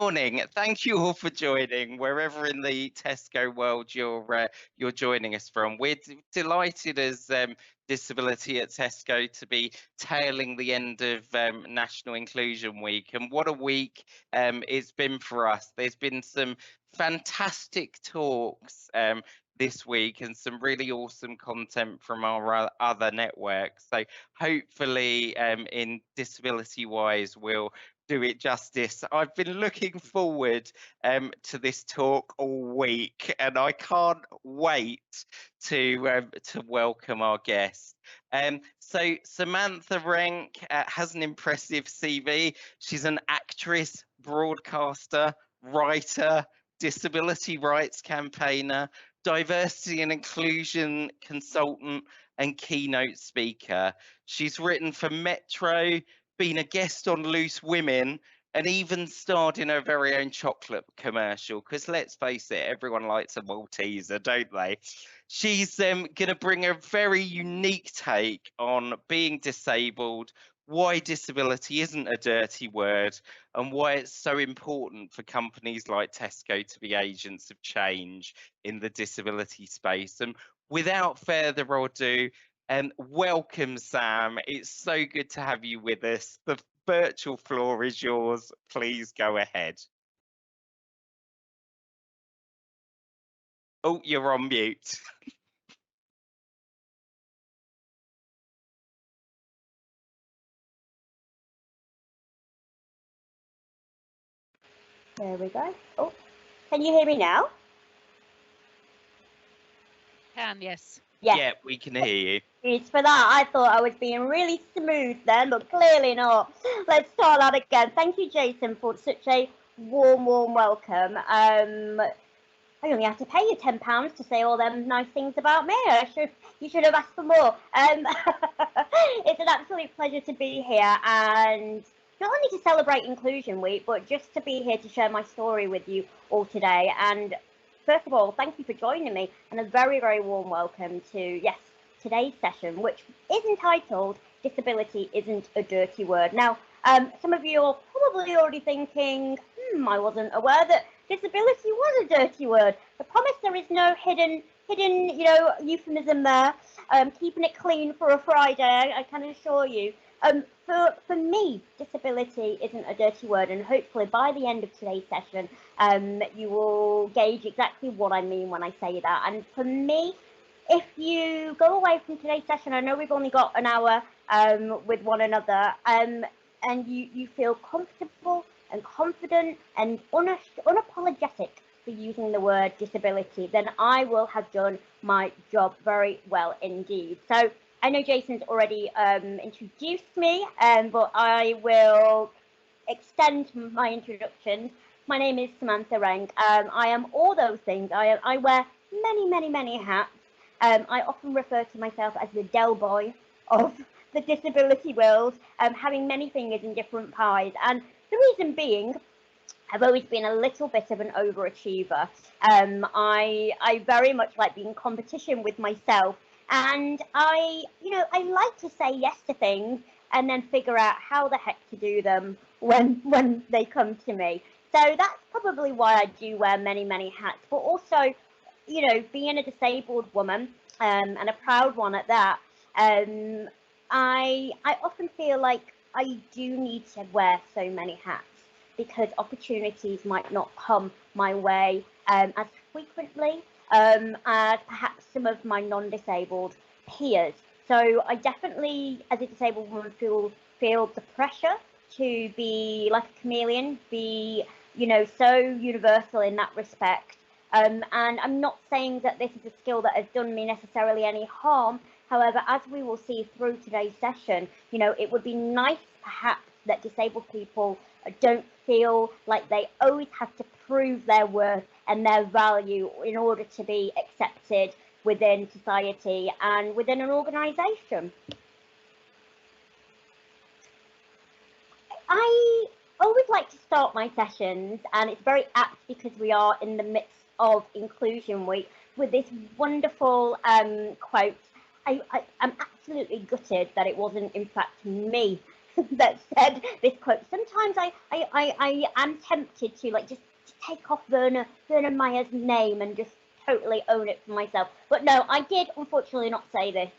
Morning. Thank you all for joining, wherever in the Tesco world you're joining us from. We're delighted as Disability at Tesco to be tailing the end of National Inclusion Week, and what a week it's been for us. There's been some fantastic talks this week and some really awesome content from our other networks. So hopefully, in Disability Wise, we'll do it justice. I've been looking forward to this talk all week, and I can't wait to welcome our guest. So Samantha Renck has an impressive CV. She's an actress, broadcaster, writer, disability rights campaigner, diversity and inclusion consultant, and keynote speaker. She's written for Metro, been a guest on Loose Women, and even starred in her very own chocolate commercial. Because let's face it, everyone likes a Malteser, don't they? She's going to bring a very unique take on being disabled, why disability isn't a dirty word, and why it's so important for companies like Tesco to be agents of change in the disability space. And without further ado, welcome, Sam. It's so good to have you with us. The virtual floor is yours. Please go ahead. Oh, you're on mute. There we go. Oh, can you hear me now? Can, yes. Yes. Yeah, we can hear you. It's for that. I thought I was being really smooth then, but clearly not. Let's start that again. Thank you, Jason, for such a warm welcome. I only have to pay you £10 to say all them nice things about me. You should have asked for more. It's an absolute pleasure to be here, and not only to celebrate Inclusion Week, but just to be here to share my story with you all today. And first of all, thank you for joining me, and a very, very warm welcome to, yes, today's session, which is entitled Disability Isn't a Dirty Word. Now, some of you are probably already thinking, I wasn't aware that disability was a dirty word. I promise there is no hidden, euphemism there. Keeping it clean for a Friday, I can assure you. For me, disability isn't a dirty word, and hopefully by the end of today's session, you will gauge exactly what I mean when I say that. And for me, if you go away from today's session, I know we've only got an hour with one another, and you feel comfortable and confident and unapologetic for using the word disability, then I will have done my job very well indeed. So I know Jason's already introduced me, but I will extend my introduction. My name is Samantha Renck. I am all those things. I wear many hats. I often refer to myself as the Del Boy of the disability world, having many fingers in different pies. And the reason being, I've always been a little bit of an overachiever. I very much like being in competition with myself, and I like to say yes to things and then figure out how the heck to do them when they come to me. So that's probably why I do wear many hats. But also, being a disabled woman, and a proud one at that, I often feel like I do need to wear so many hats because opportunities might not come my way as frequently as perhaps some of my non-disabled peers. So I definitely, as a disabled woman, feel the pressure to be like a chameleon, be so universal in that respect. And I'm not saying that this is a skill that has done me necessarily any harm. However, as we will see through today's session, it would be nice perhaps that disabled people don't feel like they always have to prove their worth and their value in order to be accepted within society and within an organisation. I always like to start my sessions, and it's very apt because we are in the midst of Inclusion Week, with this wonderful quote. I'm absolutely gutted that it wasn't in fact me that said this quote. Sometimes sometimes I am tempted to like just take off Werner Meyer's name and just totally own it for myself. But no, I did unfortunately not say this.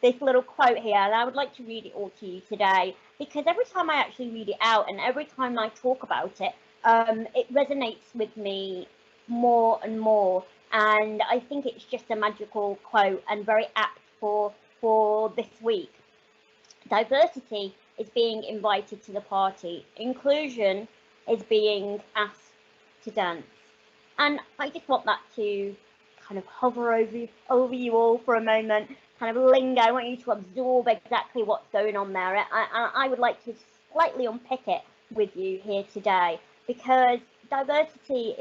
This little quote here, and I would like to read it all to you today, because every time I actually read it out and every time I talk about it, it resonates with me more and more. And I think it's just a magical quote and very apt for this week. Diversity is being invited to the party. Inclusion is being asked to dance. And I just want that to kind of hover over you all for a moment, kind of linger. I want you to absorb exactly what's going on there. I would like to slightly unpick it with you here today, because diversity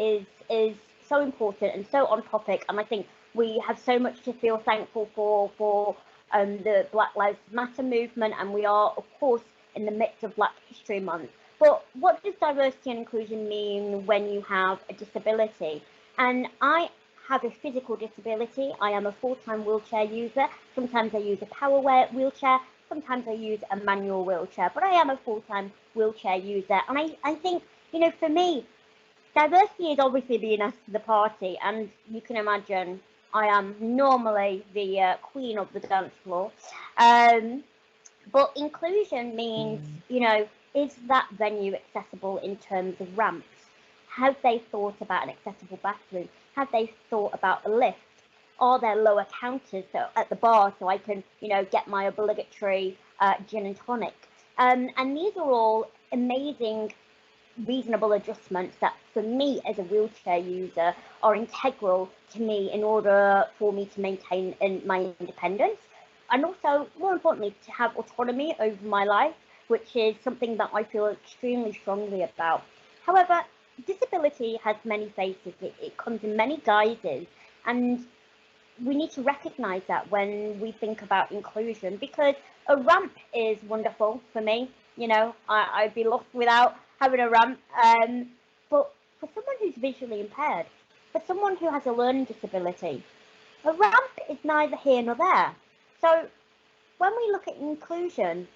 is so important and so on topic, and I think we have so much to feel thankful for the Black Lives Matter movement, and we are, of course, in the midst of Black History Month. But what does diversity and inclusion mean when you have a disability? And I have a physical disability. I am a full-time wheelchair user. Sometimes I use a power wheelchair. Sometimes I use a manual wheelchair. But I am a full-time wheelchair user. And I think, you know, for me, diversity is obviously being asked to the party. And you can imagine I am normally the queen of the dance floor. But inclusion means, you know, is that venue accessible in terms of ramps? Have they thought about an accessible bathroom? Have they thought about a lift? Are there lower counters at the bar so I can, you know, get my obligatory gin and tonic? And these are all amazing, reasonable adjustments that, for me as a wheelchair user, are integral to me in order for me to maintain my independence, and also, more importantly, to have autonomy over my life, which is something that I feel extremely strongly about. However, disability has many faces. It comes in many guises, and we need to recognise that when we think about inclusion, because a ramp is wonderful for me. You know, I'd be lost without having a ramp. But for someone who's visually impaired, for someone who has a learning disability, a ramp is neither here nor there. So when we look at inclusion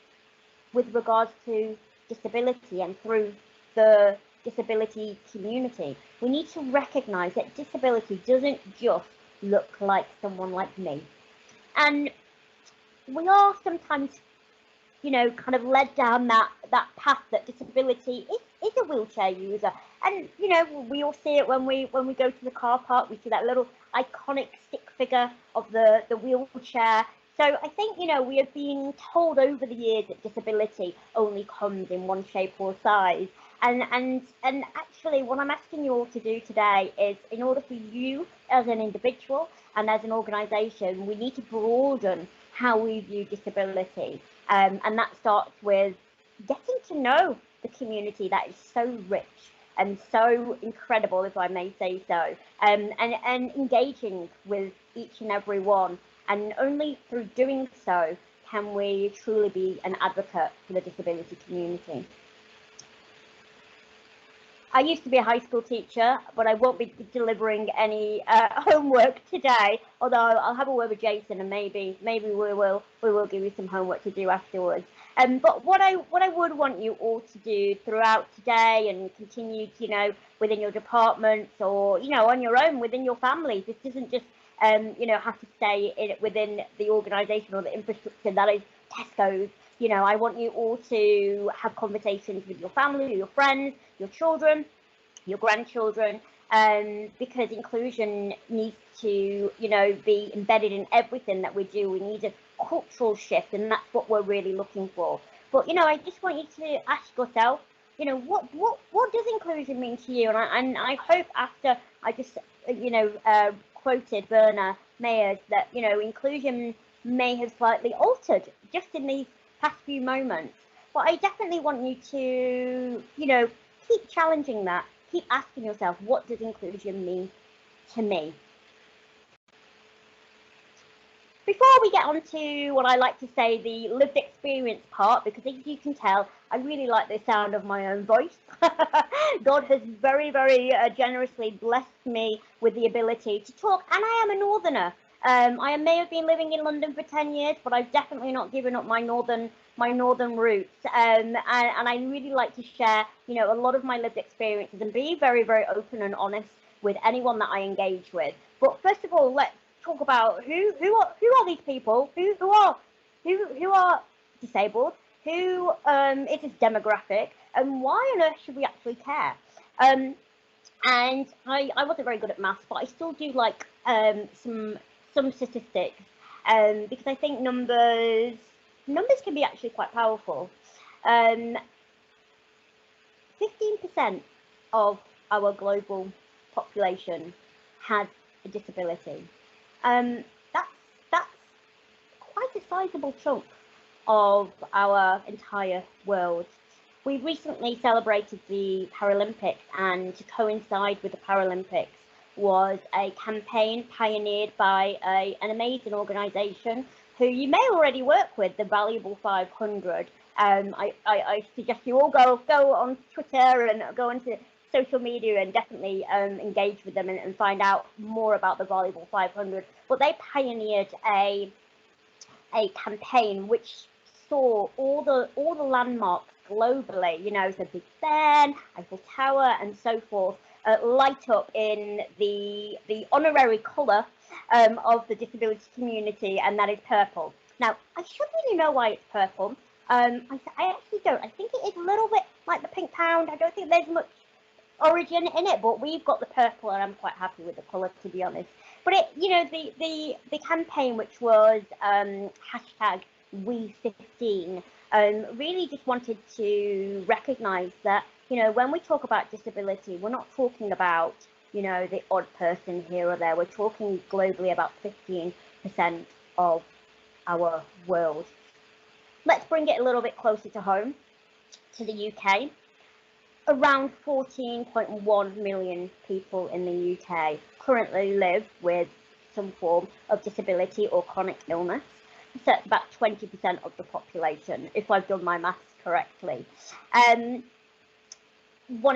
with regards to disability and through the disability community, we need to recognise that disability doesn't just look like someone like me. And we are sometimes, you know, kind of led down that path that disability is a wheelchair user. And, you know, we all see it when we go to the car park. We see that little iconic stick figure of the wheelchair. So I think, you know, we have been told over the years that disability only comes in one shape or size. And actually, what I'm asking you all to do today is, in order for you as an individual and as an organisation, we need to broaden how we view disability. And that starts with getting to know the community that is so rich and so incredible, if I may say so, and engaging with each and every one. And only through doing so can we truly be an advocate for the disability community. I used to be a high school teacher, but I won't be delivering any homework today. Although I'll have a word with Jason, and maybe we will give you some homework to do afterwards. But what I would want you all to do throughout today, and continue, you know, within your departments, or, you know, on your own within your families. This isn't just you know, have to stay within the organisation or the infrastructure that is Tesco's. You know, I want you all to have conversations with your family, your friends, your children, your grandchildren, because inclusion needs to, you know, be embedded in everything that we do. We need a cultural shift, and that's what we're really looking for. But, you know, I just want you to ask yourself, you know, what does inclusion mean to you? And I hope, after I just, you know, quoted Werner Meyers, that, you know, inclusion may have slightly altered just in these past few moments. But I definitely want you to, you know, keep challenging that. Keep asking yourself, what does inclusion mean to me? Before we get on to what I like to say, the lived experience part, because as you can tell, I really like the sound of my own voice. God has very, very generously blessed me with the ability to talk, and I am a northerner. I may have been living in London for 10 years, but I've definitely not given up my northern roots. And I really like to share, a lot of my lived experiences and be very, very open and honest with anyone that I engage with. But first of all, let's talk about who are these people? Who are disabled? Who is this demographic? And why on earth should we actually care? And I wasn't very good at maths, but I still do like some statistics, because I think numbers can be actually quite powerful. 15% of our global population has a disability. That's quite a sizable chunk of our entire world. We recently celebrated the Paralympics, and to coincide with the Paralympics was a campaign pioneered by an amazing organisation who you may already work with, the Valuable 500. I suggest you all go on Twitter and go onto social media and definitely engage with them and find out more about the Valuable 500. But they pioneered a campaign which saw all the landmarks globally, the Big Ben, Eiffel Tower, and so forth, light up in the honorary colour of the disability community, and that is purple. Now, I should really know why it's purple. I actually don't. I think it is a little bit like the pink pound. I don't think there's much origin in it, but we've got the purple, and I'm quite happy with the colour, to be honest. But the campaign, which was hashtag We15, really just wanted to recognise that, when we talk about disability, we're not talking about, the odd person here or there. We're talking globally about 15% of our world. Let's bring it a little bit closer to home, to the UK. Around 14.1 million people in the UK currently live with some form of disability or chronic illness. So it's about 20% of the population, if I've done my maths correctly. 1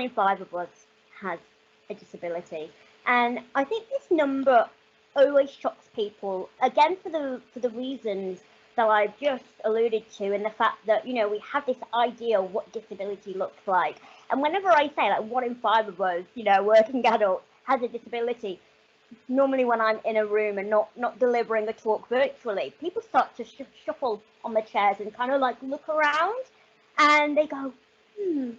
in 5 of us has a disability. And I think this number always shocks people, again, for the reasons that I've just alluded to, and the fact that, we have this idea of what disability looks like. And whenever I say, like, 1 in 5 of us, working adults has a disability, normally when I'm in a room and not delivering a talk virtually, people start to shuffle on the chairs and kind of like look around, and they go,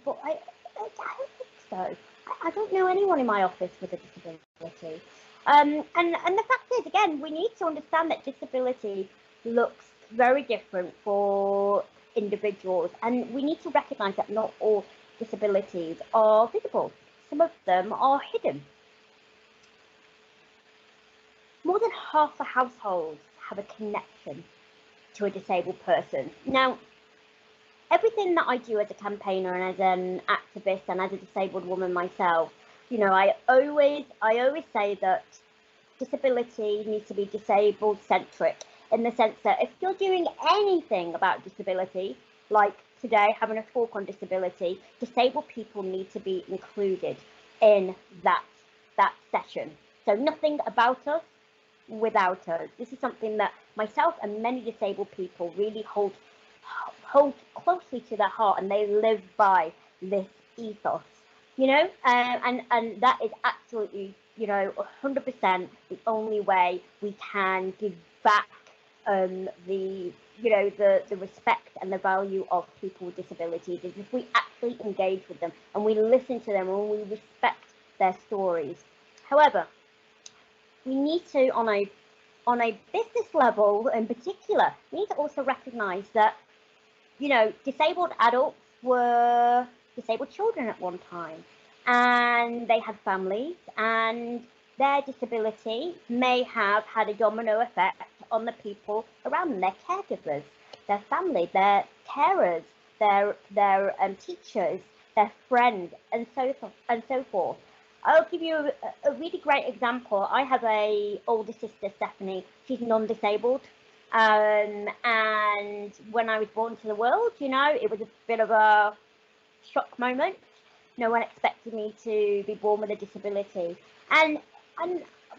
but I don't think so. I don't know anyone in my office with a disability. And the fact is, again, we need to understand that disability looks very different for individuals, and we need to recognise that not all disabilities are visible. Some of them are hidden. More than half the households have a connection to a disabled person. Now, everything that I do as a campaigner and as an activist and as a disabled woman myself, I always say that disability needs to be disabled centric, in the sense that if you're doing anything about disability, like today having a talk on disability, disabled people need to be included in that session. So nothing about us without us. This is something that myself and many disabled people really hold closely to their heart, and they live by this ethos, and that is absolutely, 100% the only way we can give back the respect and the value of people with disabilities, is if we actually engage with them and we listen to them and we respect their stories. However, we need to, on a business level in particular, we need to also recognise that, disabled adults were disabled children at one time, and they had families, and their disability may have had a domino effect on the people around them, their caregivers, their family, their carers, their teachers, their friends, and so forth. I'll give you a really great example. I have a older sister, Stephanie. She's non-disabled. And when I was born to the world, it was a bit of a shock moment. No one expected me to be born with a disability. And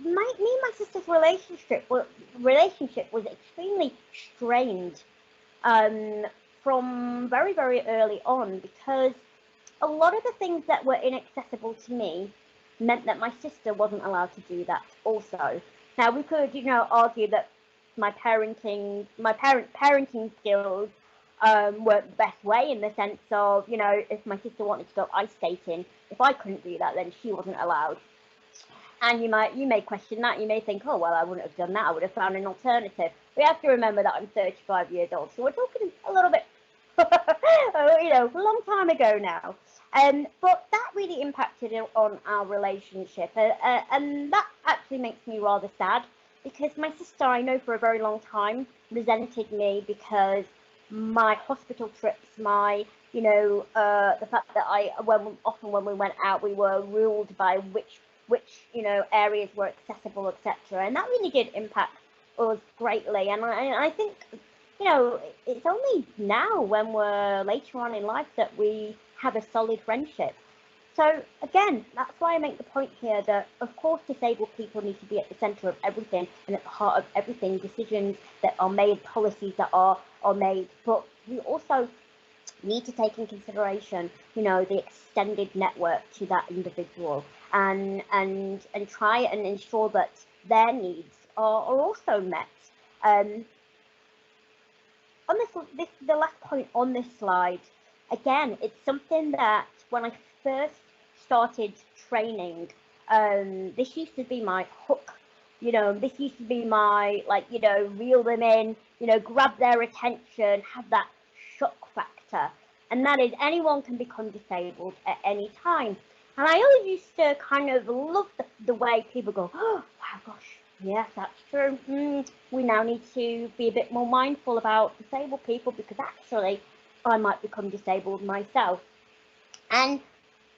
me and my sister's relationship was extremely strained from very, very early on, because a lot of the things that were inaccessible to me meant that my sister wasn't allowed to do that also. Now, we could, argue that my parenting skills weren't the best way, in the sense of, if my sister wanted to go ice skating, if I couldn't do that, then she wasn't allowed. And you may question that. You may think, oh, well, I wouldn't have done that. I would have found an alternative. We have to remember that I'm 35 years old, so we're talking a little bit, a long time ago now. But that really impacted on our relationship, and that actually makes me rather sad, because my sister, I know, for a very long time, resented me because my hospital trips, the fact that often when we went out, we were ruled by which areas were accessible, etc. And that really did impact us greatly. And I think, it's only now, when we're later on in life, that we have a solid friendship. So again, that's why I make the point here that, of course, disabled people need to be at the centre of everything and at the heart of everything. Decisions that are made, policies that are made, but we also need to take in consideration, the extended network to that individual, and try and ensure that their needs are also met. On the last point on this slide, again, it's something that when I first started training, this used to be my hook. This used to be my, reel them in, grab their attention, have that shock factor. And that is, anyone can become disabled at any time. And I always used to kind of love the way people go, oh, wow, gosh, yes, that's true. We now need to be a bit more mindful about disabled people, because actually I might become disabled myself. And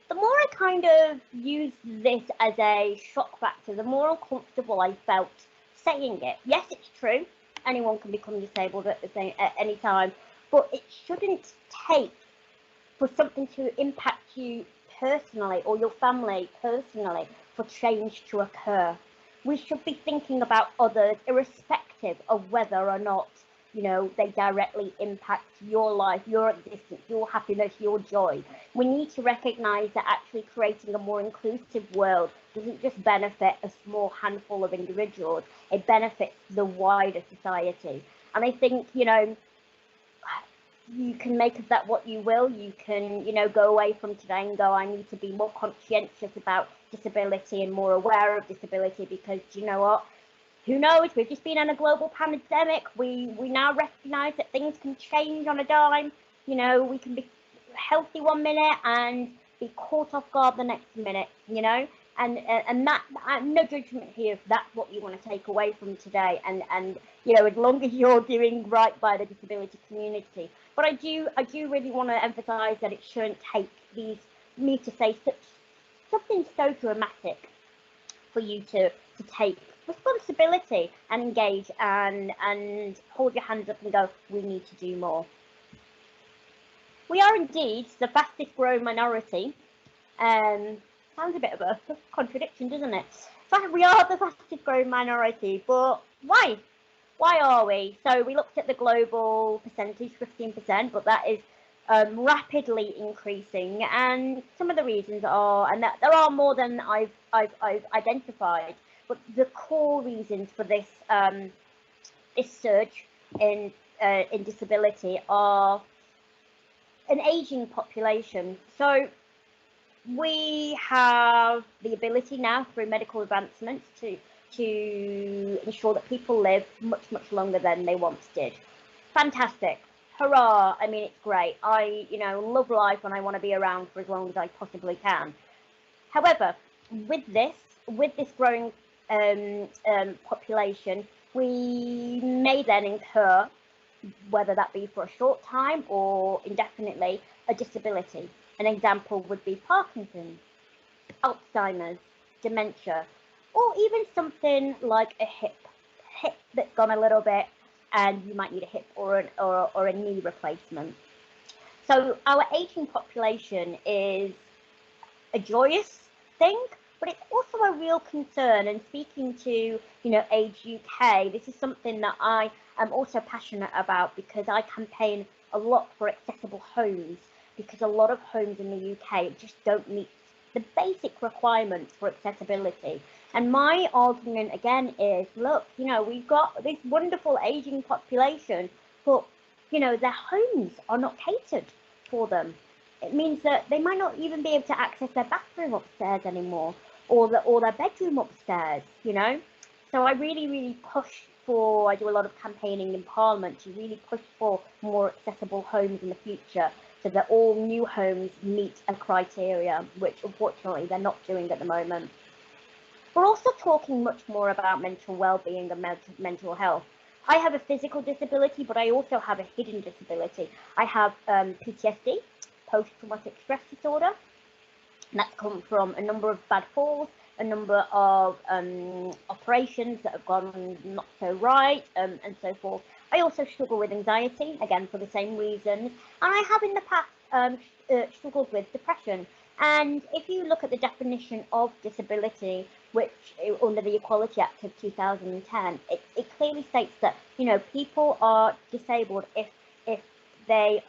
the more I kind of used this as a shock factor, the more uncomfortable I felt saying it. Yes, it's true. Anyone can become disabled at any time, but it shouldn't take for something to impact you personally or your family personally for change to occur. We should be thinking about others, irrespective of whether or not, they directly impact your life, your existence, your happiness, your joy. We need to recognise that actually creating a more inclusive world doesn't just benefit a small handful of individuals, it benefits the wider society. And I think, you can make of that what you will. You can, go away from today and go, I need to be more conscientious about disability and more aware of disability, because do you know what? Who knows? We've just been in a global pandemic. We now recognise that things can change on a dime. We can be healthy one minute and be caught off guard the next minute, and that, no judgment here if that's what you want to take away from today, and as long as you're doing right by the disability community. But I do really want to emphasise that it shouldn't take me to say something so dramatic for you to take responsibility and engage and hold your hands up and go, we need to do more. We are indeed the fastest growing minority. Sounds a bit of a contradiction, doesn't it? But we are the fastest growing minority, but why? Why are we? So we looked at the global percentage, 15%, but that is rapidly increasing, and some of the reasons are, and there are more than I've identified, but the core reasons for this this surge in disability are an aging population. So we have the ability now through medical advancements to ensure that people live much longer than they once did. Fantastic. Hurrah. I mean, it's great. I love life, and I want to be around for as long as I possibly can. However, with this growing population, we may then incur, whether that be for a short time or indefinitely, a disability. An example would be Parkinson's, Alzheimer's, dementia, or even something like a hip that's gone a little bit, and you might need a hip or a knee replacement. So our aging population is a joyous thing, but it's also a real concern. And speaking to, Age UK, this is something that I am also passionate about, because I campaign a lot for accessible homes, because a lot of homes in the UK just don't meet the basic requirements for accessibility. And my argument again is, look, we've got this wonderful aging population, but their homes are not catered for them. It means that they might not even be able to access their bathroom upstairs anymore, or their bedroom upstairs. So I really push for. I do a lot of campaigning in Parliament to really push for more accessible homes in the future, so that all new homes meet a criteria, which unfortunately they're not doing at the moment. We're also talking much more about mental well-being and mental health. I have a physical disability, but I also have a hidden disability. I have PTSD, post-traumatic stress disorder, and that's come from a number of bad falls, a number of operations that have gone not so right, and so forth. I also struggle with anxiety, again for the same reasons, and I have in the past struggled with depression. And if you look at the definition of disability, which under the Equality Act of 2010, it clearly states that people are disabled if their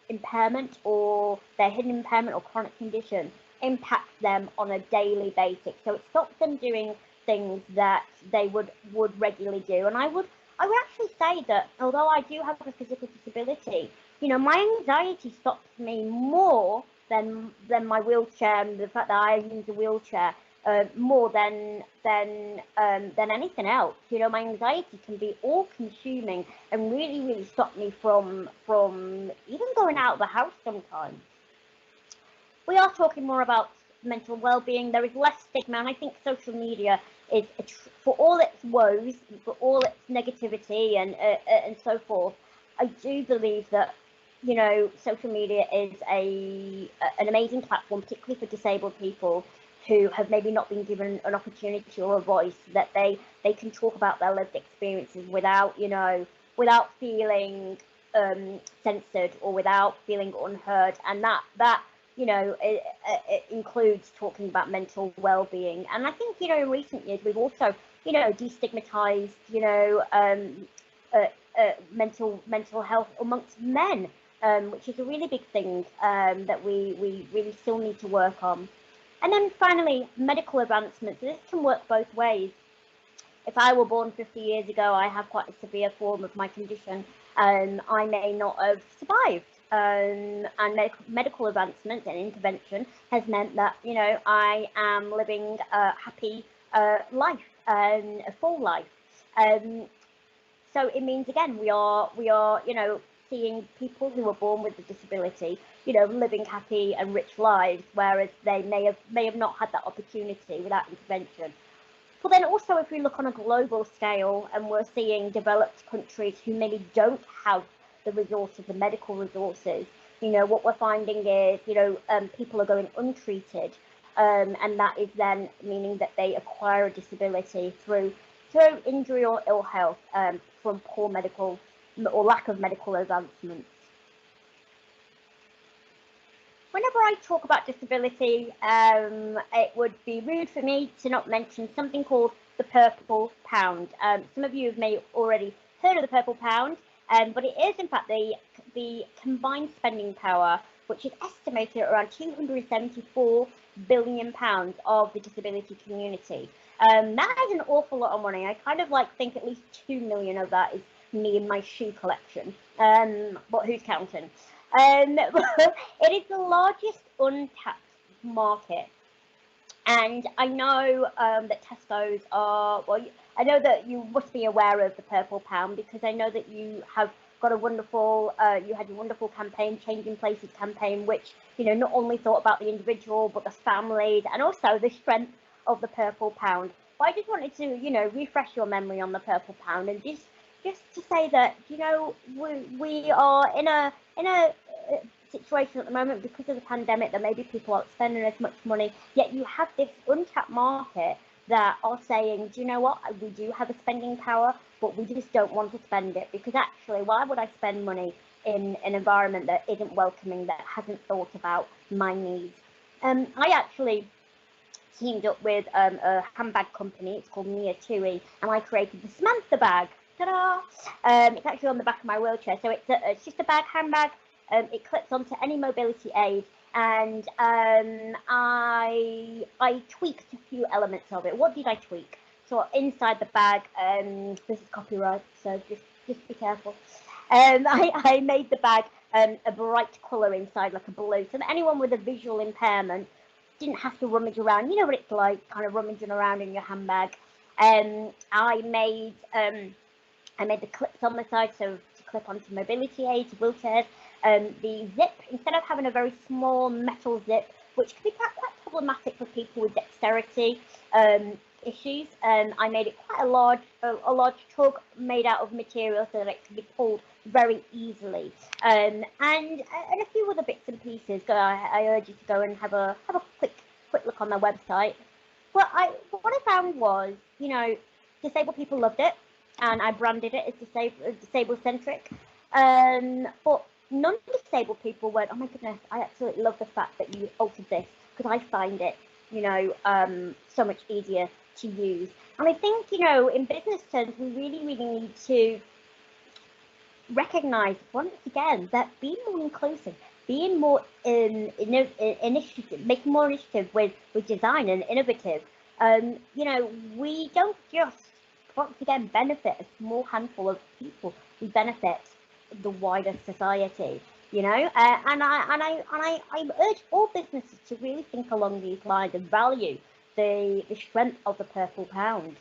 impairment, or their hidden impairment or chronic condition impacts them on a daily basis. So it stops them doing things that they would regularly do. And I would actually say that although I do have a physical disability, my anxiety stops me more than my wheelchair, and the fact that I use a wheelchair more than anything else. My anxiety can be all-consuming and really stop me from even going out of the house sometimes. We are talking more about mental well-being. There is less stigma, and I think social media is, for all its woes, for all its negativity and so forth, I do believe that social media is an amazing platform, particularly for disabled people who have maybe not been given an opportunity or a voice, that they can talk about their lived experiences without feeling censored or without feeling unheard. And that it includes talking about mental well-being. And I think in recent years we've also destigmatized mental health amongst men, which is a really big thing that we really still need to work on. And then finally, medical advancements. This can work both ways. If I were born 50 years ago, I have quite a severe form of my condition, and I may not have survived. And medical advancements and intervention has meant that I am living a happy life, a full life. So it means, again, we are seeing people who are born with a disability, living happy and rich lives, whereas they may have not had that opportunity without intervention. But then also, if we look on a global scale, and we're seeing developed countries who maybe don't have the resources, the medical resources, what we're finding is, people are going untreated, and that is then meaning that they acquire a disability through injury or ill health, from poor medical or lack of medical advancements. Whenever I talk about disability, it would be rude for me to not mention something called the purple pound. Some of you may already heard of the purple pound, but it is in fact the combined spending power, which is estimated at around £274 billion of the disability community. That is an awful lot of money. I kind of think at least 2 million of that is me and my shoe collection, but who's counting? It is the largest untapped market, and I know that Tesco's are, well, I know that you must be aware of the purple pound, because I know that you have got a wonderful, you had a wonderful campaign, Changing Places campaign, which not only thought about the individual but the families and also the strength of the purple pound. But I just wanted to refresh your memory on the purple pound, and just to say that we are in a situation at the moment, because of the pandemic, that maybe people aren't spending as much money, yet you have this untapped market that are saying, do you know what, we do have a spending power, but we just don't want to spend it, because actually, why would I spend money in an environment that isn't welcoming, that hasn't thought about my needs? I actually teamed up with a handbag company. It's called Mia Tui, and I created the Samantha bag. Ta-da! It's actually on the back of my wheelchair, so it's just a handbag. It clips onto any mobility aid, and I tweaked a few elements of it. What did I tweak? So inside the bag, this is copyright, so just be careful. I made the bag a bright colour inside, like a blue, so that anyone with a visual impairment didn't have to rummage around. You know what it's like, kind of rummaging around in your handbag. I made the clips on the side, so to clip onto mobility aids, wheelchairs. The zip, instead of having a very small metal zip, which can be quite problematic for people with dexterity issues, I made it quite a large tug made out of material so that it can be pulled very easily, and a few other bits and pieces. I urge you to go and have a quick look on their website. What I found was, disabled people loved it, and I branded it as disabled centric. But non-disabled people went, oh my goodness, I absolutely love the fact that you altered this, because I find it, so much easier to use. And I think, in business terms, we really need to recognize once again that being more inclusive, being more initiative, making more initiative with design and innovative. We don't just once again benefit a small handful of people. We benefit the wider society. And I urge all businesses to really think along these lines and value the strength of the purple pound.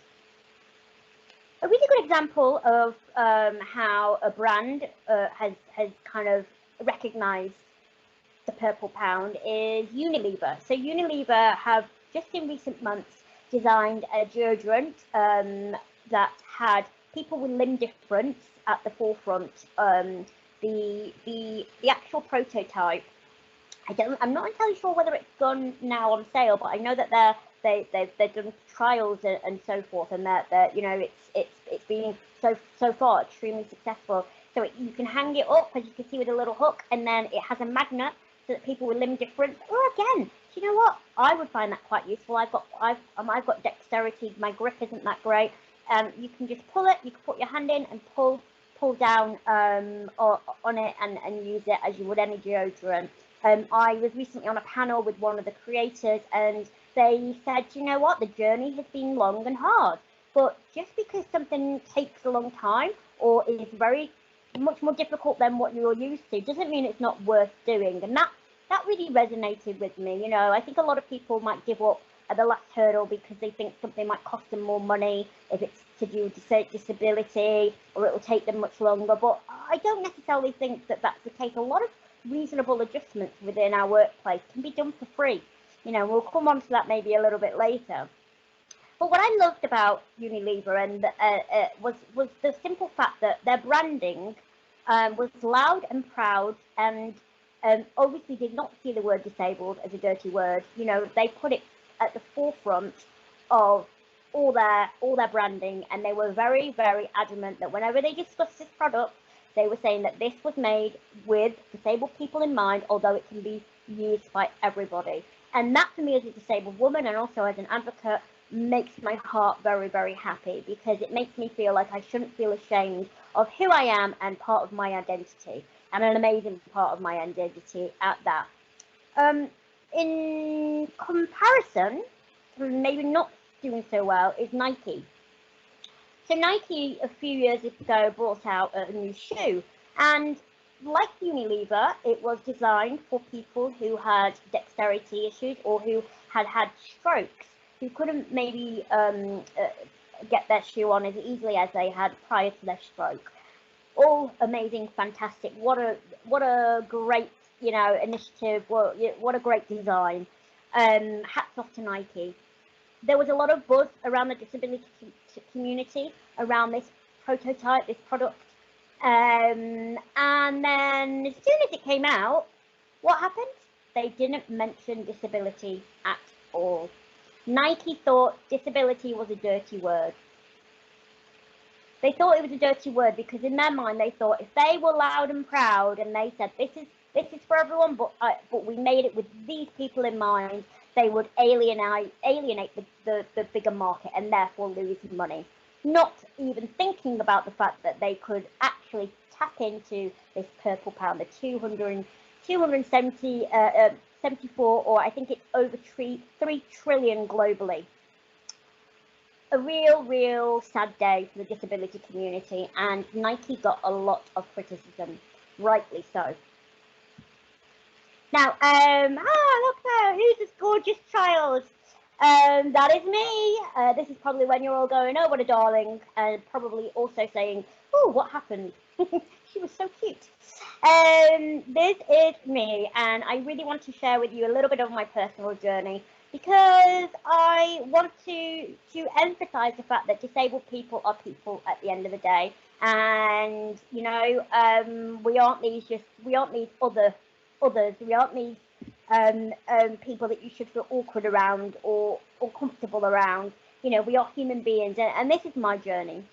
A really good example of how a brand has kind of recognised the purple pound is Unilever. So Unilever have just in recent months designed a deodorant that had people with limb difference at the forefront. The actual prototype, I'm not entirely sure whether it's gone now on sale, but I know that they've done trials and so forth, and that it's been so far extremely successful. So you can hang it up, as you can see, with a little hook, and then it has a magnet so that people with limb difference, or again, do you know what? I would find that quite useful. I've got dexterity. My grip isn't that great. You can just pull it. You can put your hand in and pull down on it and use it as you would any deodorant. I was recently on a panel with one of the creators, and they said, you know what, the journey has been long and hard, but just because something takes a long time or is very much more difficult than what you're used to doesn't mean it's not worth doing. And that really resonated with me. I think a lot of people might give up at the last hurdle because they think something might cost them more money if it's to do with disability, or it will take them much longer. But I don't necessarily think that that's the case. A lot of reasonable adjustments within our workplace can be done for free. We'll come on to that maybe a little bit later. But what I loved about Unilever and was the simple fact that their branding was loud and proud, and obviously did not see the word disabled as a dirty word. They put it at the forefront of all their branding, and they were very, very adamant that whenever they discussed this product, they were saying that this was made with disabled people in mind, although it can be used by everybody. And that, for me as a disabled woman and also as an advocate, makes my heart very, very happy, because it makes me feel like I shouldn't feel ashamed of who I am and part of my identity, and an amazing part of my identity at that. In comparison, maybe not doing so well, is Nike. So Nike, a few years ago, brought out a new shoe, and like Unilever, it was designed for people who had dexterity issues or who had strokes, who couldn't maybe get their shoe on as easily as they had prior to their stroke. All amazing, fantastic. What a great initiative. What a great design. Hats off to Nike. There was a lot of buzz around the disability community around this prototype, this product. And then as soon as it came out, what happened? They didn't mention disability at all. Nike thought disability was a dirty word. They thought it was a dirty word because in their mind they thought if they were loud and proud and they said this is this is for everyone, but we made it with these people in mind. They would alienate the bigger market and therefore lose money, not even thinking about the fact that they could actually tap into this purple pound, the 274, or I think it's over 3 trillion globally. A real sad day for the disability community, and Nike got a lot of criticism, rightly so. Now, look there, who's this gorgeous child? That is me. This is probably when you're all going, oh, what a darling, and probably also saying, oh, what happened? She was so cute. This is me, and I really want to share with you a little bit of my personal journey, because I want to emphasize the fact that disabled people are people at the end of the day, and you know, we aren't these others. We aren't these people that you should feel awkward around or uncomfortable around. You know, we are human beings, and this is my journey.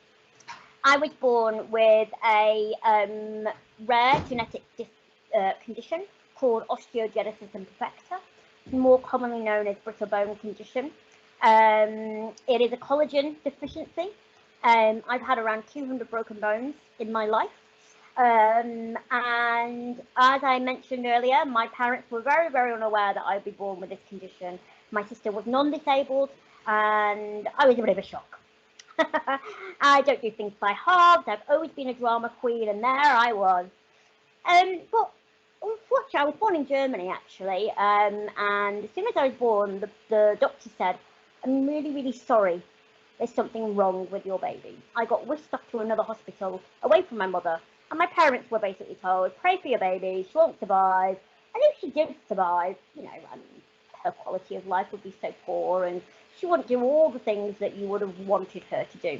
I was born with a rare genetic condition called osteogenesis imperfecta, more commonly known as brittle bone condition. It is a collagen deficiency. I've had around 200 broken bones in my life. And as I mentioned earlier, my parents were very, very unaware that I'd be born with this condition. My sister was non-disabled, and I was a bit of a shock. I don't do things by halves. I've always been a drama queen, and there I was. But unfortunately, I was born in Germany, actually, and as soon as I was born, the doctor said, I'm really, really sorry. There's something wrong with your baby. I got whisked off to another hospital away from my mother, and my parents were basically told, pray for your baby, she won't survive. And if she did survive, you know, her quality of life would be so poor, and she wouldn't do all the things that you would have wanted her to do.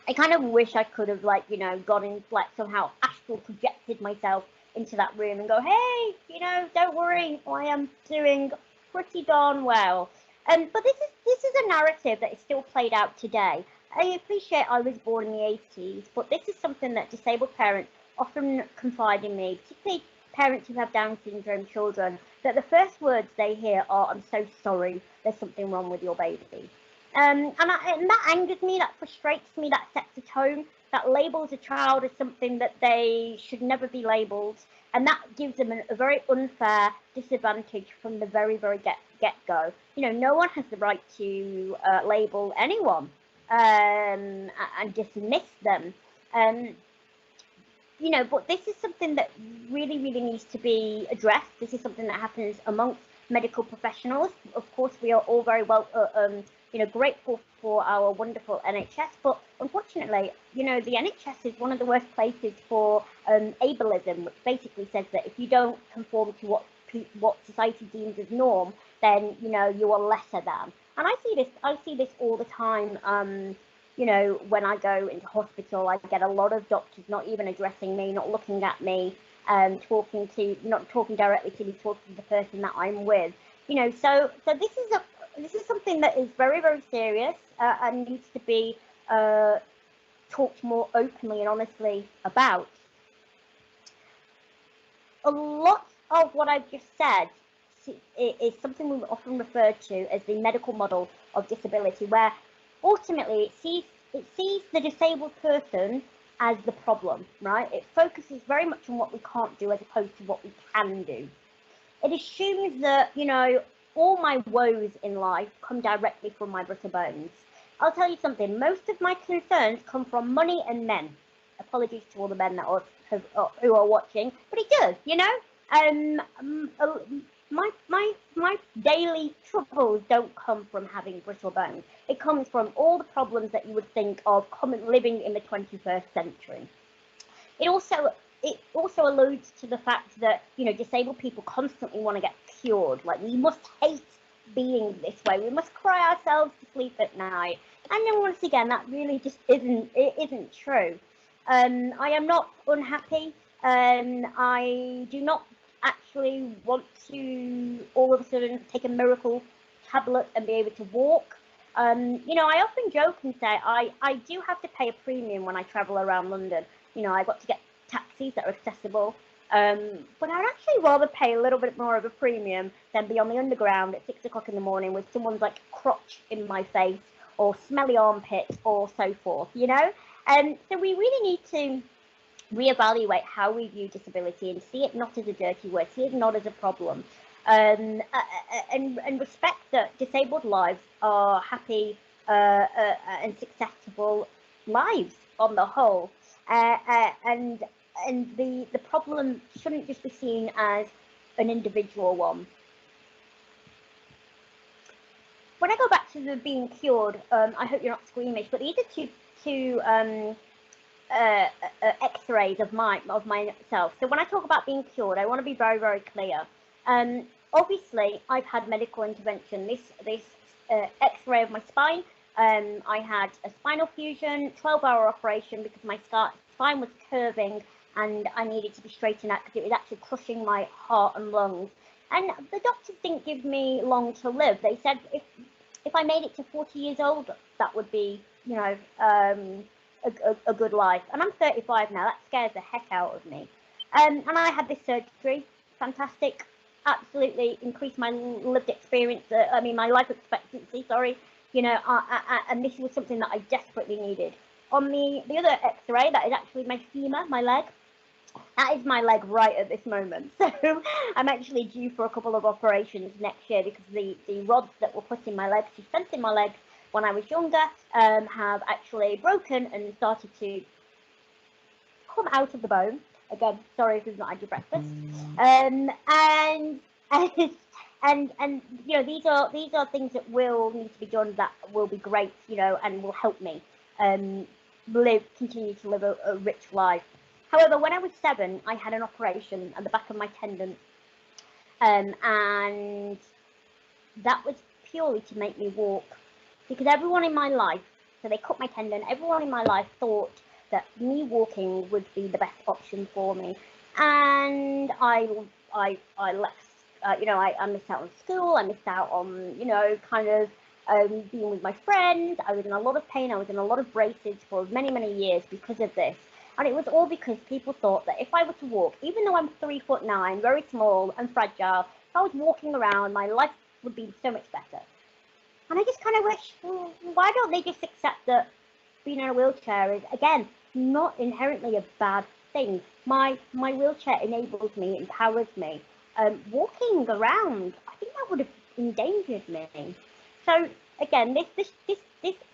I kind of wish I could have, like, you know, gone in, like, somehow astral projected myself into that room and go, hey, you know, don't worry, I am doing pretty darn well. But this is a narrative that is still played out today. I appreciate I was born in the 80s, but this is something that disabled parents often confide in me, particularly parents who have Down syndrome children, that the first words they hear are, I'm so sorry, there's something wrong with your baby. And that angers me, that frustrates me, that sets a tone, that labels a child as something that they should never be labelled, and that gives them a very unfair disadvantage from the very, very get-go. You know, no one has the right to label anyone and dismiss them. You know, but this is something that really, really needs to be addressed. This is something that happens amongst medical professionals. Of course, we are all very well, you know, grateful for our wonderful NHS, but unfortunately, you know, the NHS is one of the worst places for ableism, which basically says that if you don't conform to what society deems as norm, then, you know, you are lesser than. And I see this all the time. You know, when I go into hospital, I get a lot of doctors not even addressing me, not looking at me, not talking directly to me, talking to the person that I'm with. You know, so this is something that is very, very serious and needs to be talked more openly and honestly about. A lot of what I've just said is something we often refer to as the medical model of disability, where ultimately it sees the disabled person as the problem, right? It focuses very much on what we can't do as opposed to what we can do. It assumes that, you know, all my woes in life come directly from my brittle bones. I'll tell you something, most of my concerns come from money and men. Apologies to all the men that who are watching, but it does, you know? My daily troubles don't come from having brittle bones. It comes from all the problems that you would think of living in the 21st century. It also alludes to the fact that, you know, disabled people constantly want to get cured. Like, we must hate being this way. We must cry ourselves to sleep at night. And then once again, that really just isn't true. I am not unhappy. I do not actually want to all of a sudden take a miracle tablet and be able to walk. You know, I often joke and say I do have to pay a premium when I travel around London. You know, I've got to get taxis that are accessible. But I'd actually rather pay a little bit more of a premium than be on the underground at 6 o'clock in the morning with someone's like crotch in my face or smelly armpit or so forth, you know? So we really need to reevaluate how we view disability and see it not as a dirty word, see it not as a problem, and respect that disabled lives are happy and successful lives on the whole, and the problem shouldn't just be seen as an individual one. When I go back to the being cured, I hope you're not squeamish, but these are two X-rays of myself. So when I talk about being cured, I want to be very, very clear. Obviously, I've had medical intervention. This X-ray of my spine. I had a spinal fusion, 12-hour operation because my spine was curving and I needed to be straightened out because it was actually crushing my heart and lungs. And the doctors didn't give me long to live. They said if I made it to 40 years old, that would be, you know, a good life. And I'm 35 now. That scares the heck out of me. And I had this surgery. Fantastic. Absolutely increased my lived experience. My life expectancy. Sorry. You know, and this was something that I desperately needed. On the other X-ray, that is actually my femur, my leg. That is my leg right at this moment. So I'm actually due for a couple of operations next year because the rods that were put in my leg, sent in my leg when I was younger, have actually broken and started to come out of the bone. Again, sorry if you've not had your breakfast. And you know, these are things that will need to be done that will be great, you know, and will help me continue to live a rich life. However, when I was 7, I had an operation at the back of my tendon, and that was purely to make me walk, because everyone in my life, so they cut my tendon, everyone in my life thought that me walking would be the best option for me, and I left. You know, I missed out on school, I missed out on, you know, kind of being with my friends. I was in a lot of pain, I was in a lot of braces for many, many years because of this. And it was all because people thought that if I were to walk, even though I'm 3'9", very small and fragile, if I was walking around, my life would be so much better. And I just kind of wish, well, why don't they just accept that being in a wheelchair is, again, not inherently a bad thing. My wheelchair enables me, empowers me. Walking around, I think that would have endangered me. So again, this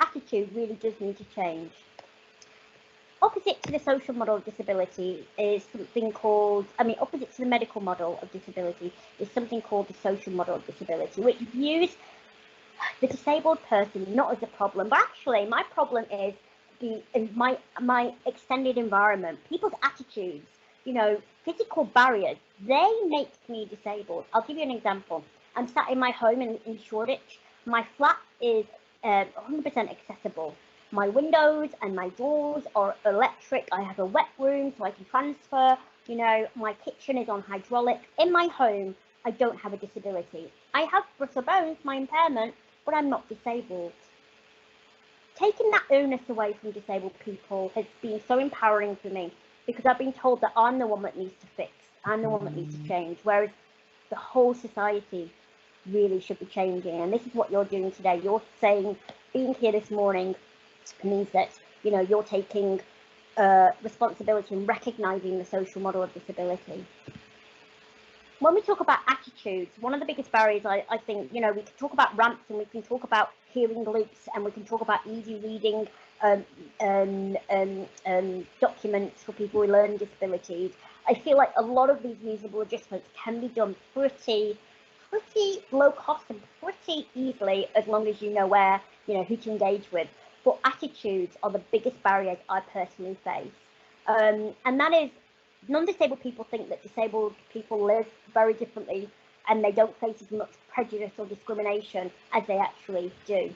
attitude really does need to change. Opposite to the social model of disability is something called, opposite to the medical model of disability is something called the social model of disability, which views the disabled person not as a problem, but actually my problem is my extended environment, people's attitudes, you know, physical barriers, they make me disabled. I'll give you an example. I'm sat in my home in Shoreditch. My flat is 100% accessible. My windows and my doors are electric. I have a wet room so I can transfer. You know, my kitchen is on hydraulic. In my home, I don't have a disability. I have brittle bones, my impairment, but I'm not disabled. Taking that onus away from disabled people has been so empowering for me, because I've been told that I'm the one that needs to fix, I'm the one that needs to change, whereas the whole society really should be changing. And this is what you're doing today. You're saying, being here this morning means that, you know, you're taking responsibility and recognising the social model of disability. When we talk about attitudes, one of the biggest barriers, I think, you know, we can talk about ramps and we can talk about hearing loops and we can talk about easy reading documents for people with learning disabilities. I feel like a lot of these reasonable adjustments can be done pretty low cost and pretty easily, as long as you know where, you know, who to engage with. But attitudes are the biggest barriers I personally face. And that is, non-disabled people think that disabled people live very differently and they don't face as much prejudice or discrimination as they actually do.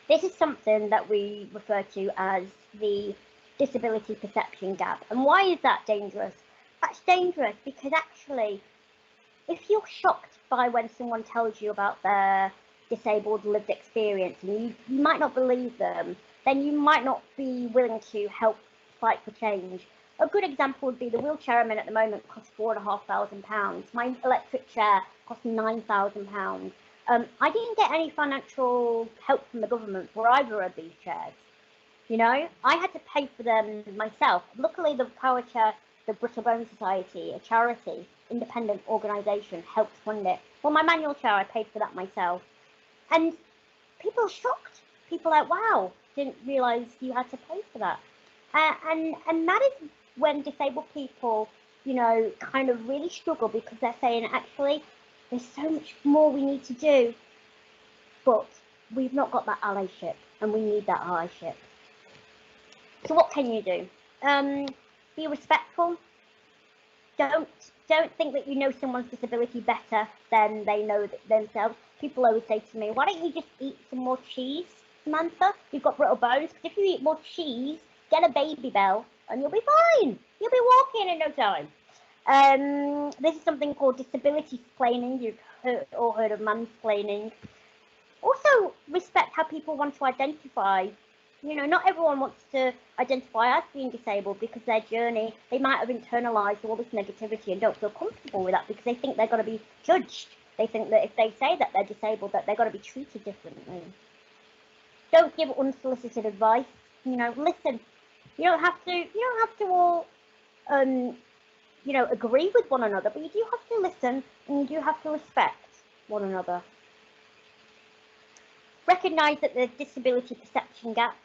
This is something that we refer to as the disability perception gap. And why is that dangerous? That's dangerous because actually, if you're shocked by when someone tells you about their disabled lived experience and you might not believe them, then you might not be willing to help fight for change. A good example would be the wheelchair I'm in at the moment costs £4,500. My electric chair costs £9,000. I didn't get any financial help from the government for either of these chairs. You know, I had to pay for them myself. Luckily, the power chair, the Brittle Bone Society, a charity, independent organisation, helped fund it. Well, my manual chair, I paid for that myself. And people are shocked. People are like, wow, didn't realise you had to pay for that. And that is when disabled people, you know, kind of really struggle because they're saying, actually, there's so much more we need to do, but we've not got that allyship, and we need that allyship. So what can you do? Be respectful. Don't think that you know someone's disability better than they know themselves. People always say to me, why don't you just eat some more cheese, Samantha? You've got brittle bones. Because if you eat more cheese, get a baby bell, and you'll be fine. You'll be walking in no time. This is something called disability splaining. You've heard of mansplaining. Also, respect how people want to identify. You know, not everyone wants to identify as being disabled because their journey, they might have internalized all this negativity and don't feel comfortable with that because they think they're going to be judged. They think that if they say that they're disabled, that they're going to be treated differently. Don't give unsolicited advice. You know, listen. You don't have to all, you know, agree with one another, but you do have to listen and you do have to respect one another. Recognise that the disability perception gap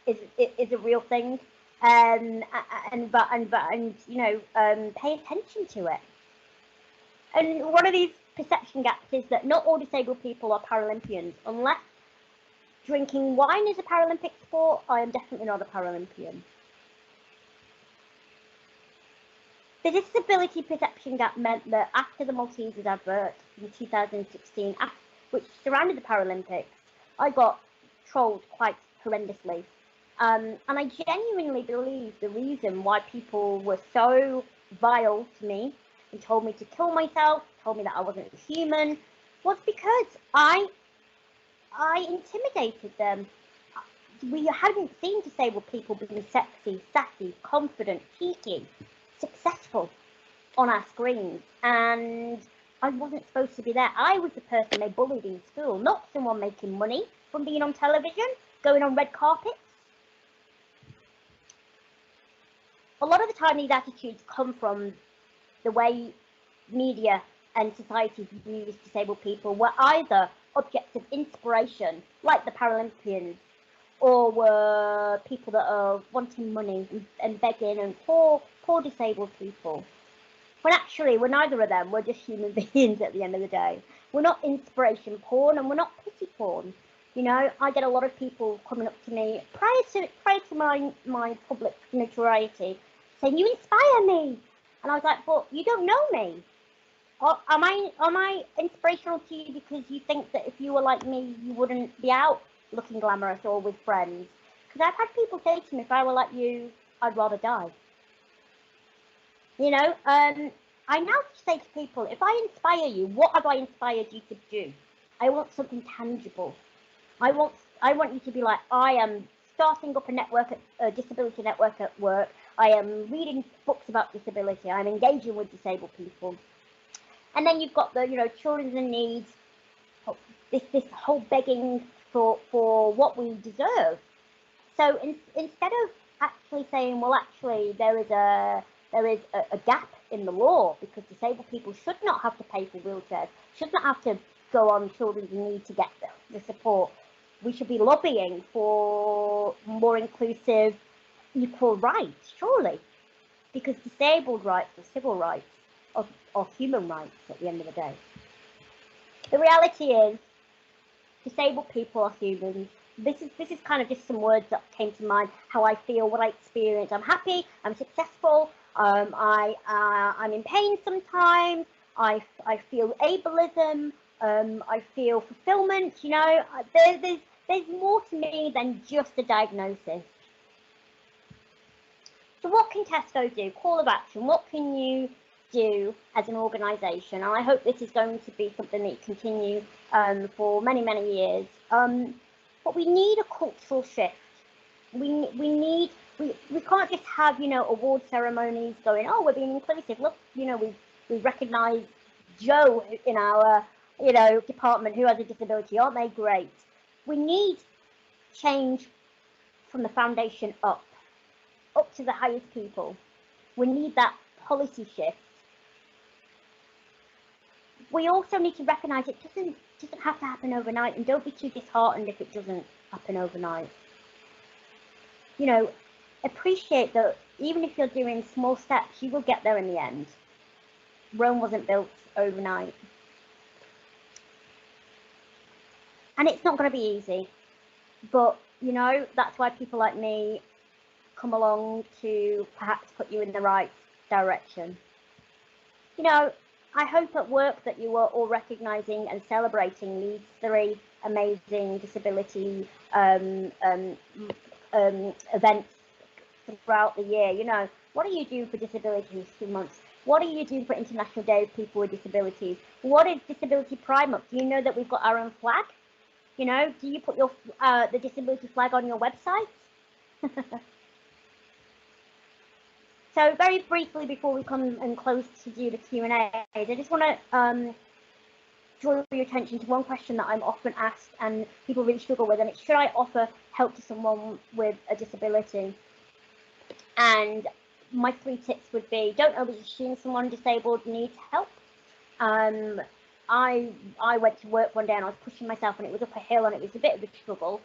is a real thing, and you know, pay attention to it. And one of these perception gaps is that not all disabled people are Paralympians. Unless drinking wine is a Paralympic sport, I am definitely not a Paralympian. The disability perception gap meant that after the Maltesers advert in 2016, which surrounded the Paralympics, I got trolled quite horrendously. And I genuinely believe the reason why people were so vile to me and told me to kill myself, told me that I wasn't human, was because I intimidated them. We hadn't seen disabled people being sexy, sassy, confident, cheeky, successful on our screens, and I wasn't supposed to be there. I was the person they bullied in school, not someone making money from being on television, going on red carpets. A lot of the time these attitudes come from the way media and society views disabled people were either objects of inspiration, like the Paralympians, or were people that are wanting money and begging and poor disabled people. When actually we're neither of them, we're just human beings at the end of the day. We're not inspiration porn and we're not pity porn. You know, I get a lot of people coming up to me prior to my public notoriety saying, you inspire me. And I was like, but you don't know me. Or am I inspirational to you because you think that if you were like me, you wouldn't be out looking glamorous or with friends? Because I've had people say to me, if I were like you, I'd rather die. You know, I now say to people, if I inspire you, what have I inspired you to do? I want something tangible. I want you to be like, I am starting up a disability network at work. I am reading books about disability. I'm engaging with disabled people. And then you've got the, you know, children in needs, this whole begging for what we deserve. So instead of actually saying, well, actually there is a gap in the law because disabled people should not have to pay for wheelchairs, should not have to go on children's need to get the support. We should be lobbying for more inclusive, equal rights, surely, because disabled rights are civil rights or human rights at the end of the day. The reality is, disabled people are humans. This is kind of just some words that came to mind, how I feel, what I experience. I'm happy, I'm successful, I'm in pain sometimes, I feel ableism, I feel fulfillment, you know. There's more to me than just a diagnosis. So what can Tesco do? Call of action. What can you do as an organisation? And I hope this is going to be something that you continue for many, many years. But we need a cultural shift. We need we can't just have, award ceremonies going, oh, we're being inclusive. Look, we recognise Joe in our, department who has a disability. Aren't they great? We need change from the foundation up to the highest people. We need that policy shift. We also need to recognise it doesn't have to happen overnight, and don't be too disheartened if it doesn't happen overnight. Appreciate that even if you're doing small steps, you will get there in the end. Rome wasn't built overnight. And it's not going to be easy. But, that's why people like me come along to perhaps put you in the right direction. I hope at work that you are all recognising and celebrating these 3 amazing disability events throughout the year. What do you do for Disability History Month? What do you do for International Day of People with Disabilities? What is Disability Pride Month? Do you know that we've got our own flag? Do you put your the disability flag on your website? So very briefly before we come and close to do the Q&A, I just want to draw your attention to one question that I'm often asked and people really struggle with, and it's, should I offer help to someone with a disability? And my 3 tips would be, don't always assume someone disabled needs help. I went to work one day and I was pushing myself and it was up a hill and it was a bit of a struggle,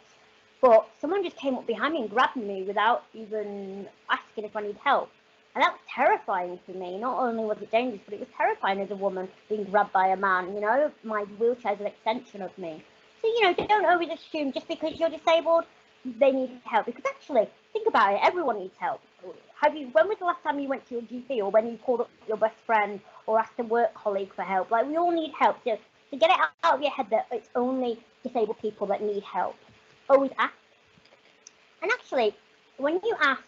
but someone just came up behind me and grabbed me without even asking if I need help. And that was terrifying for me. Not only was it dangerous, but it was terrifying as a woman being grabbed by a man. My wheelchair is an extension of me. So, don't always assume just because you're disabled, they need help. Because actually, think about it, everyone needs help. When was the last time you went to your GP, or when you called up your best friend or asked a work colleague for help? Like, we all need help. So to get it out of your head that it's only disabled people that need help, always ask. And actually, when you ask,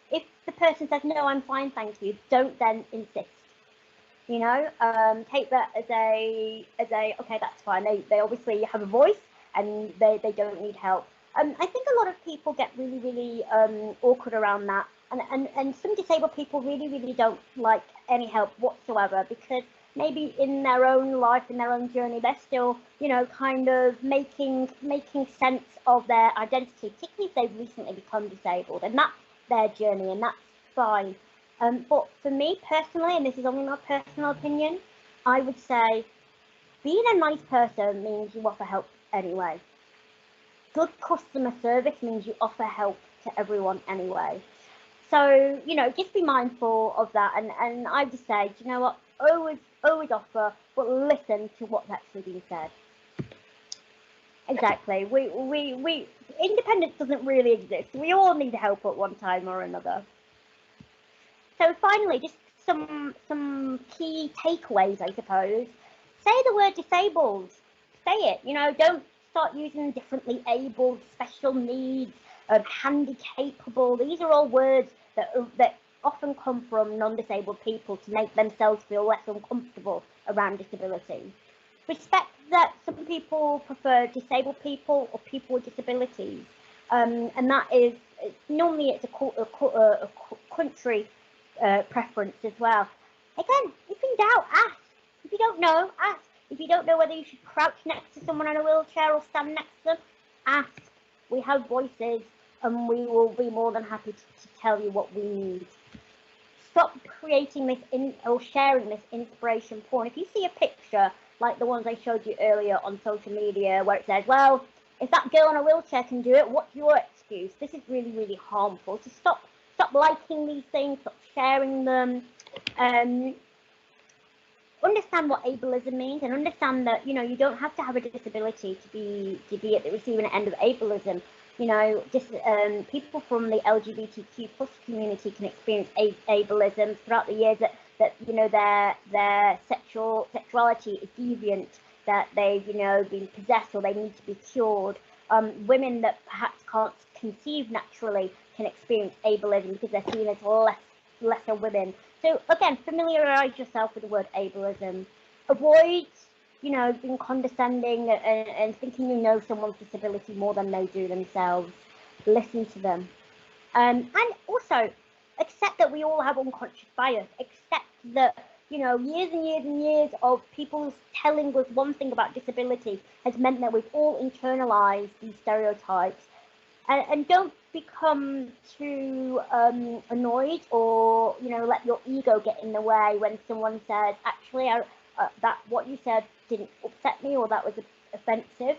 if the person says, no, I'm fine, thank you, don't then insist. Take that as a okay, that's fine. They obviously have a voice and they don't need help. I think a lot of people get really, really awkward around that. And some disabled people really, really don't like any help whatsoever, because maybe in their own life, in their own journey, they're still, kind of making sense of their identity, particularly if they've recently become disabled. And that's their journey, and that's fine. But for me personally, and this is only my personal opinion, I would say being a nice person means you offer help anyway. Good customer service means you offer help to everyone anyway. So, just be mindful of that. And I just say, do you know what? Always offer, but listen to what's actually being said. Exactly. We independence doesn't really exist. We all need help at one time or another. So finally, just some key takeaways, I suppose. Say the word disabled. Say it. Don't start using differently abled, special needs, handicapable. These are all words that often come from non-disabled people to make themselves feel less uncomfortable around disability. Respect that some people prefer disabled people or people with disabilities, and that is normally it's a country preference as well. Again, if in doubt, ask. If you don't know, ask. If you don't know whether you should crouch next to someone in a wheelchair or stand next to them, ask. We have voices, and we will be more than happy to tell you what we need. Stop creating this or sharing this inspiration porn. If you see a picture like the ones I showed you earlier on social media, where it says, well, if that girl in a wheelchair can do it, what's your excuse? This is really, really harmful. So stop liking these things, stop sharing them. Understand what ableism means, and understand that you don't have to have a disability to be at the receiving end of ableism. People from the LGBTQ plus community can experience ableism throughout the years, that their sexuality is deviant, that they've been possessed or they need to be cured. Women that perhaps can't conceive naturally can experience ableism because they're seen as lesser women. So again, familiarise yourself with the word ableism. Avoid being condescending and thinking you know someone's disability more than they do themselves. Listen to them. And also accept that we all have unconscious bias. Accept that, you know, years and years and years of people telling us one thing about disability has meant that we've all internalized these stereotypes. And don't become too annoyed, or, you know, let your ego get in the way when someone says, actually, that what you said didn't upset me, or that was offensive.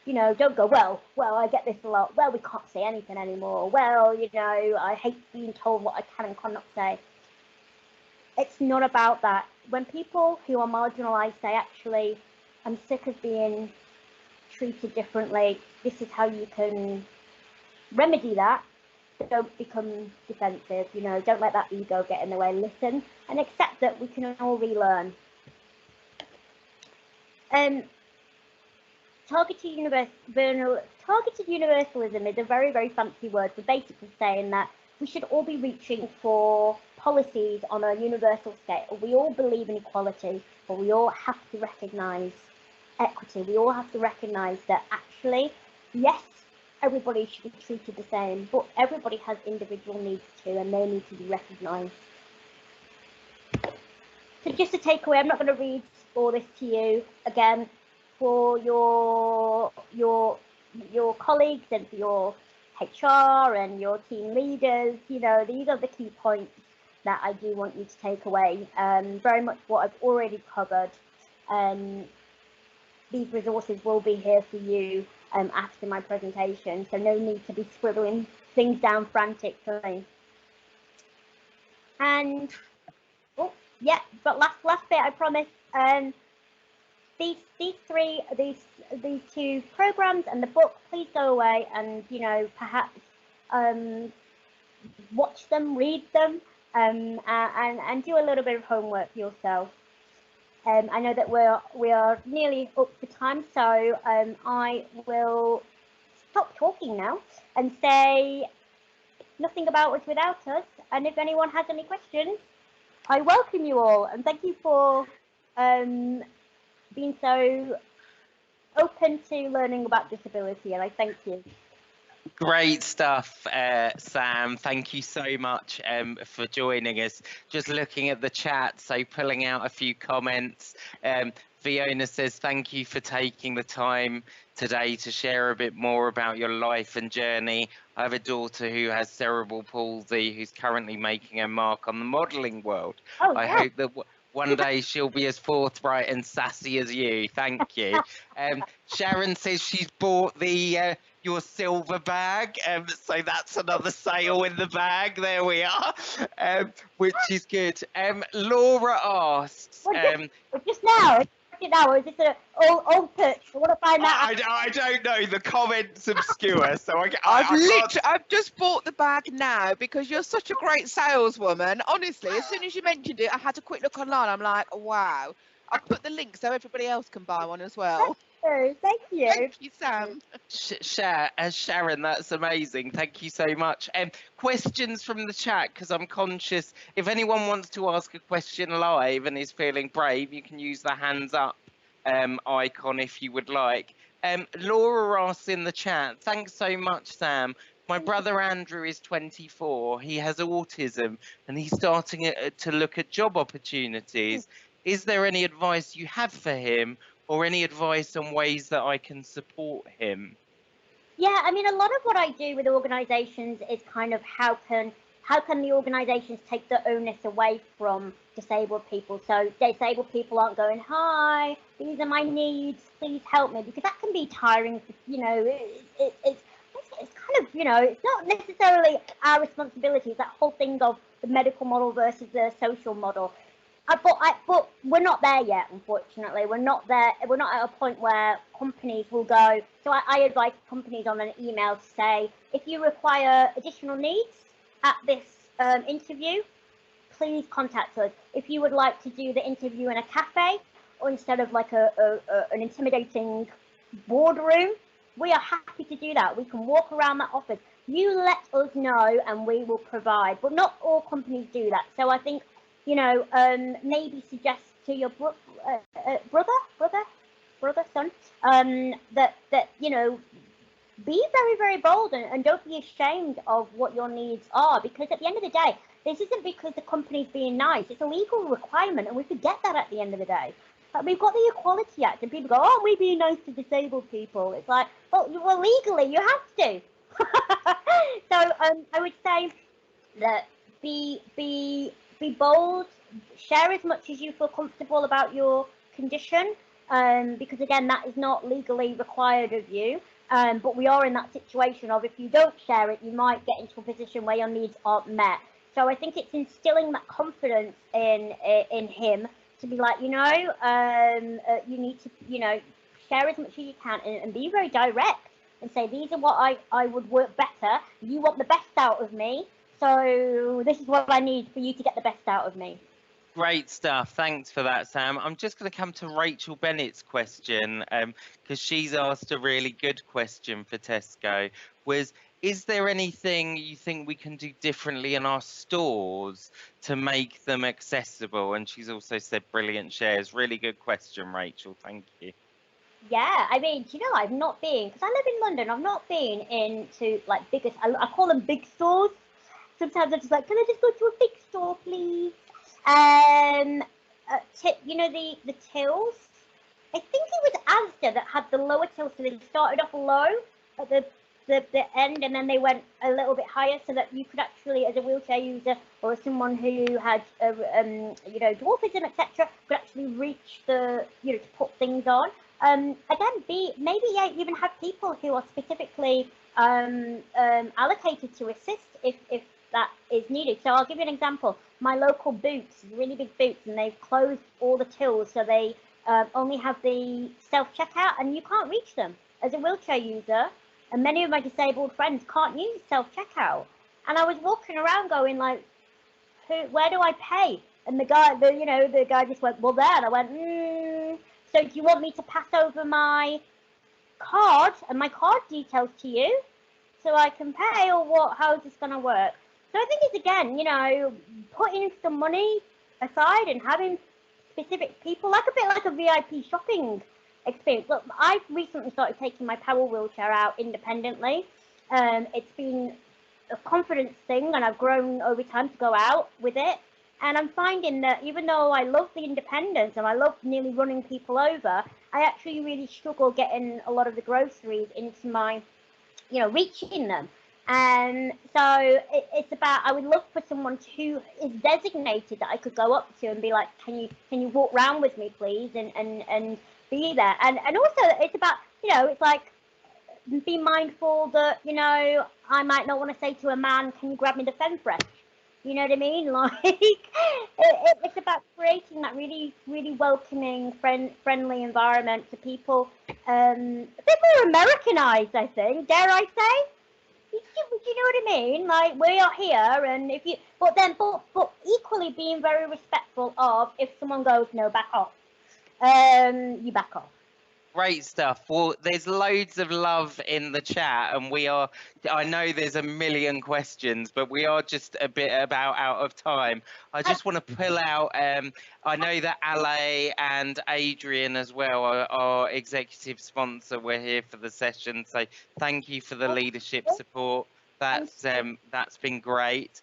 You know, don't go, well, I get this a lot. Well, we can't say anything anymore. Well, you know, I hate being told what I can and cannot say. It's not about that. When people who are marginalized say, actually, I'm sick of being treated differently, this is how you can remedy that. Don't become defensive, you know, don't let that ego get in the way. Listen and accept that we can all relearn. Targeted universalism is a very, very fancy word for basically saying that we should all be reaching for policies on a universal scale. We all believe in equality, but we all have to recognise equity. We all have to recognise that actually, yes, everybody should be treated the same, but everybody has individual needs too, and they need to be recognised. So just a takeaway, I'm not going to read all this to you again. For your colleagues and for your HR and your team leaders, you know, these are the key points that I do want you to take away. Very much what I've already covered. These resources will be here for you after my presentation, so no need to be scribbling things down frantically. And oh yeah, but last bit I promise. These two programs and the book, please go away and, you know, perhaps watch them, read them, and do a little bit of homework yourself. I know that we are nearly up for time, so I will stop talking now and say nothing about us without us. And if anyone has any questions, I welcome you all, and thank you for being so open to learning about disability, and I thank you. Great stuff, Sam. Thank you so much for joining us. Just looking at the chat, so pulling out a few comments. Fiona says, thank you for taking the time today to share a bit more about your life and journey. I have a daughter who has cerebral palsy who's currently making a mark on the modelling world. Oh, I yeah. hope that one day she'll be as forthright and sassy as you. Thank you. Sharon says she's bought the your silver bag, so that's another sale in the bag. There we are, which is good. Laura asks, just now, or is this an old pitch? I want to find out. I don't know. The comment's obscure, so I've just bought the bag now because you're such a great saleswoman. Honestly, as soon as you mentioned it, I had a quick look online. I'm like, wow. I'll put the link so everybody else can buy one as well. Thank you. Thank you, Sam. Sharon, that's amazing. Thank you so much. Questions from the chat, because I'm conscious if anyone wants to ask a question live and is feeling brave, you can use the hands up icon if you would like. Laura asks in the chat, thanks so much, Sam. My brother Andrew is 24. He has autism and he's starting to look at job opportunities. Is there any advice you have for him, or any advice on ways that I can support him? Yeah, I mean, a lot of what I do with organisations is kind of how can the organisations take the onus away from disabled people, so disabled people aren't going, hi, these are my needs, please help me, because that can be tiring. You know, it's kind of, you know, it's not necessarily our responsibility. It's that whole thing of the medical model versus the social model. But we're not there yet, unfortunately. We're not there. We're not at a point where companies will go. So I advise companies on an email to say, if you require additional needs at this interview, please contact us. If you would like to do the interview in a cafe, or instead of like an intimidating boardroom, we are happy to do that. We can walk around that office. You let us know and we will provide. But not all companies do that. So I think, you know, maybe suggest to your son, that you know, be very, very bold, and don't be ashamed of what your needs are, because at the end of the day, this isn't because the company's being nice. It's a legal requirement, and we forget that at the end of the day. But we've got the Equality Act, and people go, "Oh, we're being nice to disabled people." It's like, well, legally, you have to. So I would say that be bold, share as much as you feel comfortable about your condition, because again, that is not legally required of you. But we are in that situation of, if you don't share it, you might get into a position where your needs aren't met. So I think it's instilling that confidence in him to be like, you need to, share as much as you can, and be very direct and say, these are what I would work better. You want the best out of me, so this is what I need for you to get the best out of me. Great stuff. Thanks for that, Sam. I'm just going to come to Rachel Bennett's question, because she's asked a really good question for Tesco. Is there anything you think we can do differently in our stores to make them accessible? And she's also said brilliant shares. Really good question, Rachel. Thank you. Yeah, I mean, do you know, I've not been, because I live in London, I've not been into like biggest, I call them big stores. Sometimes I'm just like, can I just go to a big store, please? The tills. I think it was Asda that had the lower tills, so they started off low at the end, and then they went a little bit higher, so that you could actually, as a wheelchair user or someone who had, dwarfism, etc., could actually reach to put things on. Again, even have people who are specifically allocated to assist if that is needed. So I'll give you an example. My local Boots, really big Boots, and they've closed all the tills, so they only have the self-checkout, and you can't reach them as a wheelchair user. And many of my disabled friends can't use self-checkout. And I was walking around going like, where do I pay? And the guy just went, well, there. And I went, so do you want me to pass over my card and my card details to you so I can pay, or what? How is this going to work? So I think it's, again, putting some money aside and having specific people, like a bit like a VIP shopping experience. Look, I've recently started taking my power wheelchair out independently. It's been a confidence thing, and I've grown over time to go out with it. And I'm finding that even though I love the independence and I love nearly running people over, I actually really struggle getting a lot of the groceries into my, reaching them. And so it's about, I would love for someone who is designated that I could go up to and be like, can you walk around with me, please, and be there. And also it's about, it's like, be mindful that, I might not want to say to a man, can you grab me the femme fresh? You know what I mean? Like, it's about creating that really, really welcoming, friendly environment to people. A bit more Americanized, I think, dare I say? Do you know what I mean? Like, we are here, and if you, but equally being very respectful of, if someone goes, no, back off, you back off. Great stuff. Well, there's loads of love in the chat, and I know there's a million questions, but we are just a bit about out of time. I just want to pull out, I know that Ale and Adrian as well are our executive sponsor. We're here for the session, so thank you for the leadership support. That's been great.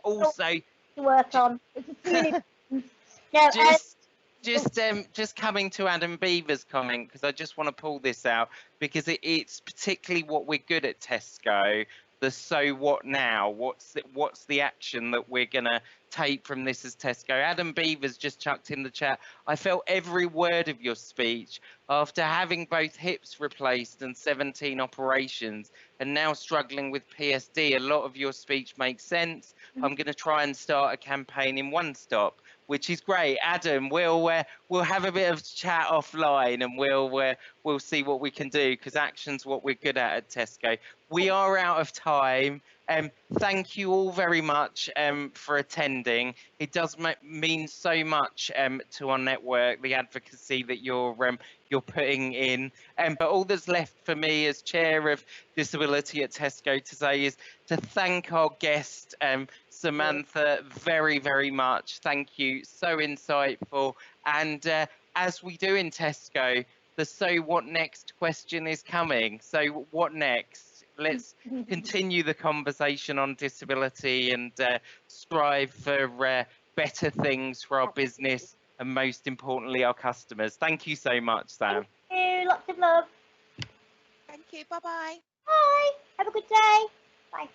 Also, to work on. Just coming to Adam Beaver's comment, because I just want to pull this out, because it's particularly what we're good at Tesco. The so what now? What's the action that we're gonna take from this as Tesco? Adam Beaver's just chucked in the chat, I felt every word of your speech. After having both hips replaced and 17 operations and now struggling with PSD, a lot of your speech makes sense. I'm going to try and start a campaign in One Stop, which is great. Adam, we'll have a bit of chat offline, and we'll see what we can do, because action's what we're good at Tesco. We are out of time. Thank you all very much for attending. It does mean so much to our network, the advocacy that you're putting in. But all that's left for me as chair of disability at Tesco to say is to thank our guest, Samantha, very, very much. Thank you. So insightful. And as we do in Tesco, the so what next question is coming. So what next? Let's continue the conversation on disability and strive for better things for our business and most importantly our customers. Thank you so much, Sam. Thank you. Lots of love. Thank you. Bye-bye. Bye. Have a good day. Bye.